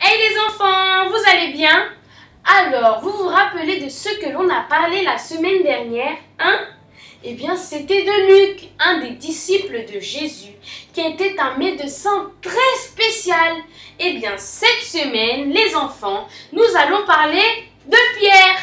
Hey les enfants, vous allez bien? Alors, vous vous rappelez de ce que l'on a parlé la semaine dernière, hein? Eh bien, c'était de Luc, un des disciples de Jésus, qui était un médecin très spécial. Eh bien, cette semaine, les enfants, nous allons parler de Pierre.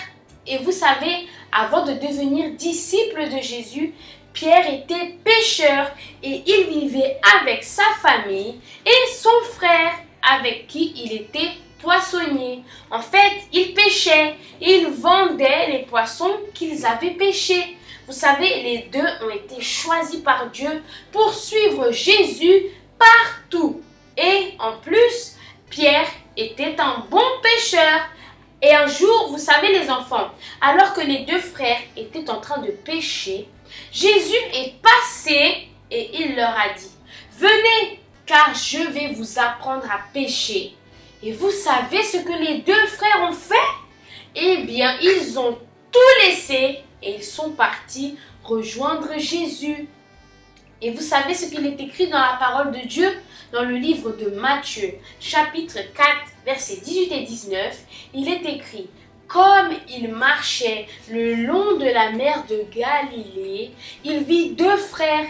Et vous savez, avant de devenir disciple de Jésus, Pierre était pêcheur et il vivait avec sa famille et son frère avec qui il était poissonnier. En fait, il pêchait et il vendait les poissons qu'ils avaient pêchés. Vous savez, les deux ont été choisis par Dieu pour suivre Jésus partout. Et en plus, Pierre était un bon pêcheur. Et un jour, vous savez les enfants, alors que les deux frères étaient en train de pêcher, Jésus est passé et il leur a dit, « Venez, car je vais vous apprendre à pêcher. » Et vous savez ce que les deux frères ont fait? Eh bien, ils ont tout laissé et ils sont partis rejoindre Jésus. Et vous savez ce qu'il est écrit dans la parole de Dieu? Dans le livre de Matthieu, chapitre 4, versets 18 et 19, il est écrit « Comme il marchait le long de la mer de Galilée, il vit deux frères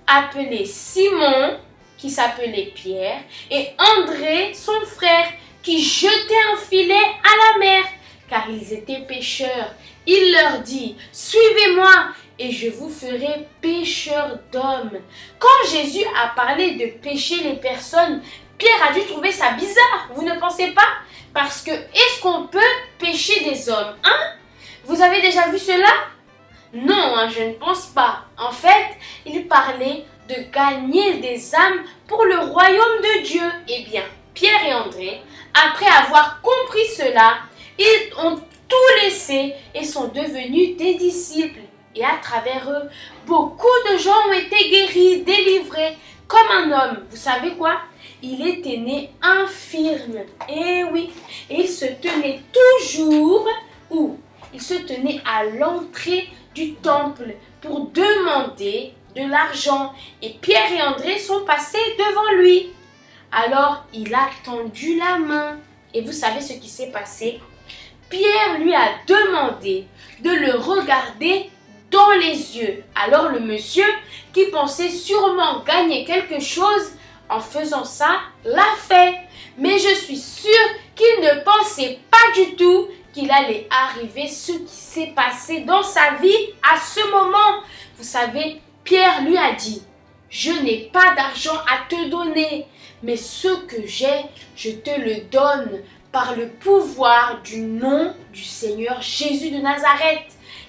appelés Simon, qui s'appelait Pierre, et André, son frère, qui jetait un filet à la mer, car ils étaient pêcheurs. Il leur dit « Suivez-moi !» et je vous ferai pêcheurs d'hommes. » Quand Jésus a parlé de pêcher les personnes, Pierre a dû trouver ça bizarre, vous ne pensez pas? Parce que est-ce qu'on peut pêcher des hommes, hein? Vous avez déjà vu cela? Non, hein, je ne pense pas. En fait, il parlait de gagner des âmes pour le royaume de Dieu. Eh bien, Pierre et André, après avoir compris cela, ils ont tout laissé et sont devenus des disciples. Et à travers eux, beaucoup de gens ont été guéris, délivrés, comme un homme. Vous savez quoi? Il était né infirme. Eh oui, et il se tenait toujours où? Il se tenait à l'entrée du temple pour demander de l'argent. Et Pierre et André sont passés devant lui. Alors, il a tendu la main. Et vous savez ce qui s'est passé? Pierre lui a demandé de le regarder dans les yeux. Alors le monsieur, qui pensait sûrement gagner quelque chose en faisant ça, l'a fait. Mais je suis sûre qu'il ne pensait pas du tout qu'il allait arriver ce qui s'est passé dans sa vie à ce moment. Vous savez, Pierre lui a dit, « Je n'ai pas d'argent à te donner, mais ce que j'ai, je te le donne par le pouvoir du nom du Seigneur Jésus de Nazareth.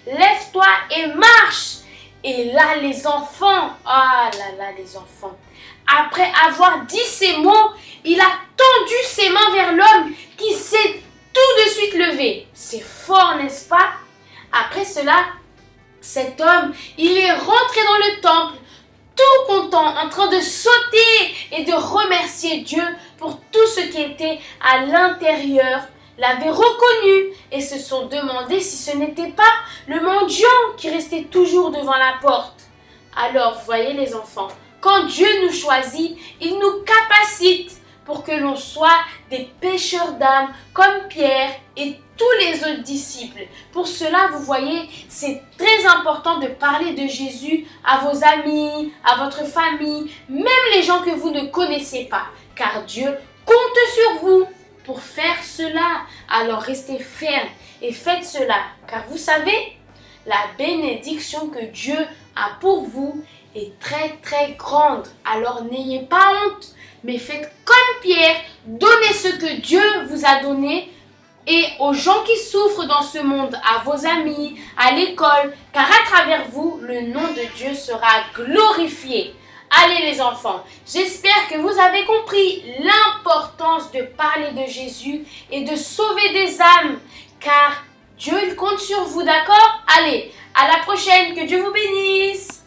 Lève-toi et marche. » Et là, les enfants, ah là là, les enfants, après avoir dit ces mots, il a tendu ses mains vers l'homme qui s'est tout de suite levé. C'est fort, n'est-ce pas? Après cela, cet homme, il est rentré dans le temple, tout content, en train de sauter et de remercier Dieu pour tout ce qui était à l'intérieur, l'avait reconnu et se sont demandé si ce n'était pas le mendiant qui restait toujours devant la porte. Alors, vous voyez les enfants, quand Dieu nous choisit, il nous capacite pour que l'on soit des pêcheurs d'âmes comme Pierre et tous les autres disciples. Pour cela, vous voyez, c'est très important de parler de Jésus à vos amis, à votre famille, même les gens que vous ne connaissez pas, car Dieu compte sur vous pour faire cela. Alors restez fermes et faites cela, car vous savez, la bénédiction que Dieu a pour vous est très très grande. Alors n'ayez pas honte, mais faites comme Pierre, donnez ce que Dieu vous a donné et aux gens qui souffrent dans ce monde, à vos amis, à l'école, car à travers vous, le nom de Dieu sera glorifié. Allez les enfants, j'espère que vous avez compris l'importance de parler de Jésus et de sauver des âmes, car Dieu il compte sur vous, d'accord? Allez, à la prochaine, que Dieu vous bénisse.